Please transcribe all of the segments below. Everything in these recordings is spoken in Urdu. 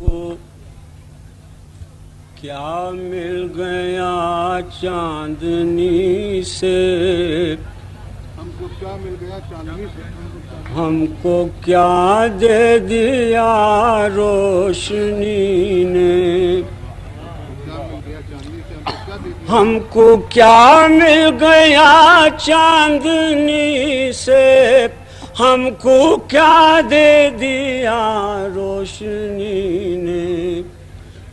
کو کیا مل گیا چاندنی سے، ہم کو کیا مل گیا چاندنی سے، ہم کو کیا دے دیا روشنی نے، ہم کو کیا مل گیا چاندنی سے، ہم کو کیا دے دیا روشنی نے،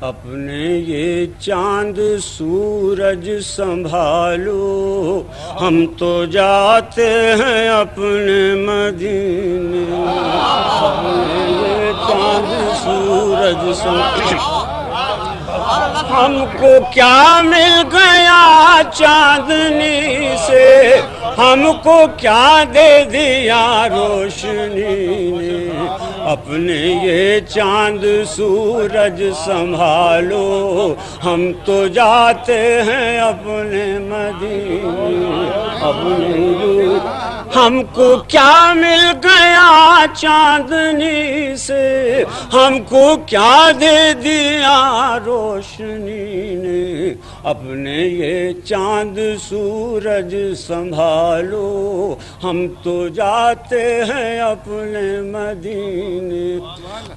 اپنے یہ چاند سورج سنبھالو، ہم تو جاتے ہیں اپنے مدینے، اپنے یہ چاند سورج سنبھالو، ہم کو کیا مل گیا چاندنی سے، ہم کو کیا دے دیا روشنی نے، اپنے یہ چاند سورج سنبھالو، ہم تو جاتے ہیں اپنے مدینے، ہم کو کیا مل گیا چاندنی سے، ہم کو کیا دے دیا روشنی نے، اپنے یہ چاند سورج سنبھالو، ہم تو جاتے ہیں اپنے مدینے،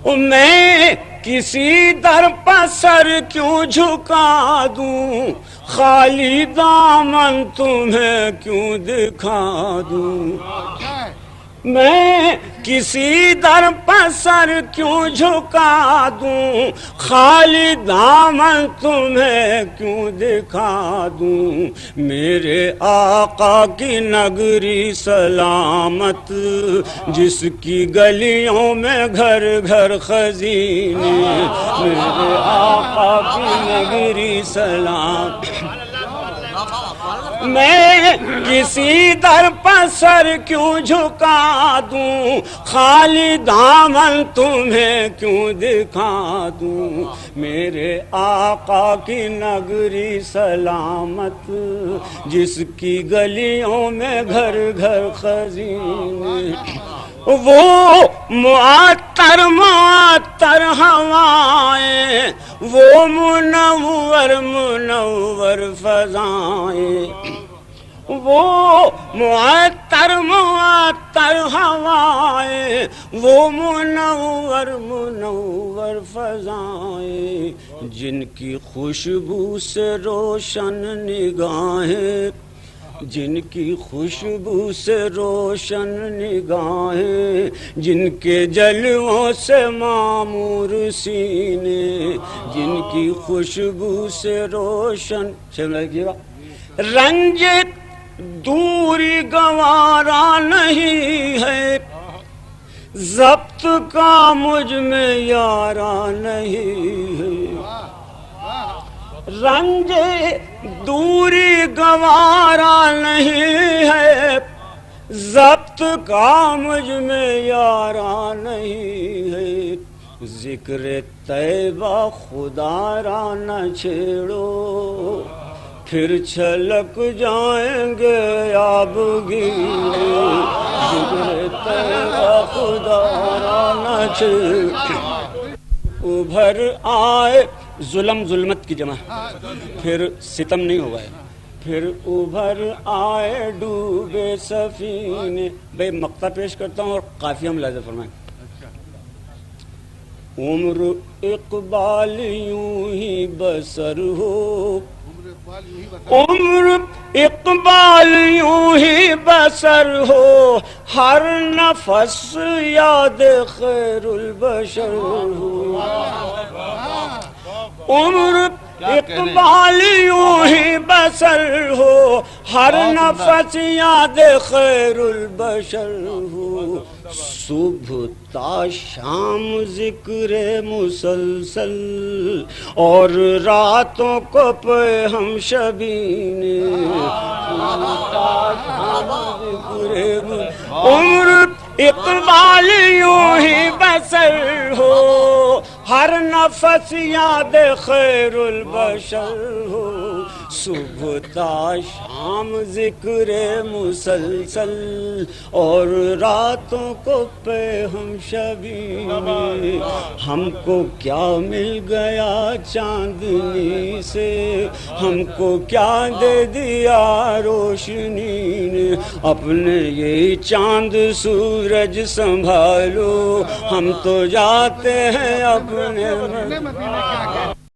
میں کسی در پر سر کیوں جھکا دوں، خالی دامن تمہیں کیوں دکھا دوں، میں کسی در پر سر کیوں جھکا دوں، خالی دامن تمہیں کیوں دکھا دوں، میرے آقا کی نگری سلامت، جس کی گلیوں میں گھر گھر خزینے، میرے آقا کی نگری سلامت، میں کسی در پر سر کیوں جھکا دوں، خالی دامن تمہیں کیوں دکھا دوں، میرے آقا کی نگری سلامت، جس کی گلیوں میں گھر گھر خزینے، وہ معطر معطر ہوائیں، وہ منور منور فضائیں، وہ معطر معطر ہوائیں، وہ منور منور فضائیں، جن کی خوشبو سے روشن نگاہیں، جن کی خوشبو سے روشن نگاہیں، جن کے جلووں سے معمور سینے، جن کی خوشبو سے روشن رنج دوری گوارا نہیں ہے، ضبط کا مجھ میں یارا نہیں ہے، رنج دوری گوارا نہیں ہے، ضبط کا مجھ میں یارا نہیں ہے، ذکر طیبہ خدا را نہ چھیڑو، پھر چھلک جائیں گے آب گیرے، ذکر طیبہ خدا را نہ چھیڑو، ابھر آئے ظلم ظلمت کی جمع، پھر ستم نہیں ہوگا، پھر ابھر آئے ڈوبے سفینے، بھئی مقطع پیش کرتا ہوں اور قافیہ ملاحظہ فرمائیں، عمر اقبال یوں ہی بسر ہو، عمر اقبال یوں ہی بسر ہو، ہر نفس یاد خیر البشر ہو، عمر اقبال یوں ہی بسر ہو، ہر نفس یاد خیر البشر ہو، صبح تا شام ذکر مسلسل، اور راتوں کو پہ ہم شبینے، عمر اقبال یوں ہی بسر ہو، ہر نفس یاد خیر البشر ہو، صبح تا شام ذکر مسلسل اور راتوں کو پہ ہم شبی ہم کو کیا مل گیا چاندنی سے ہم کو کیا دے دیا روشنی نے اپنے یہ چاند سورج سنبھالو ہم تو جاتے ہیں اپنے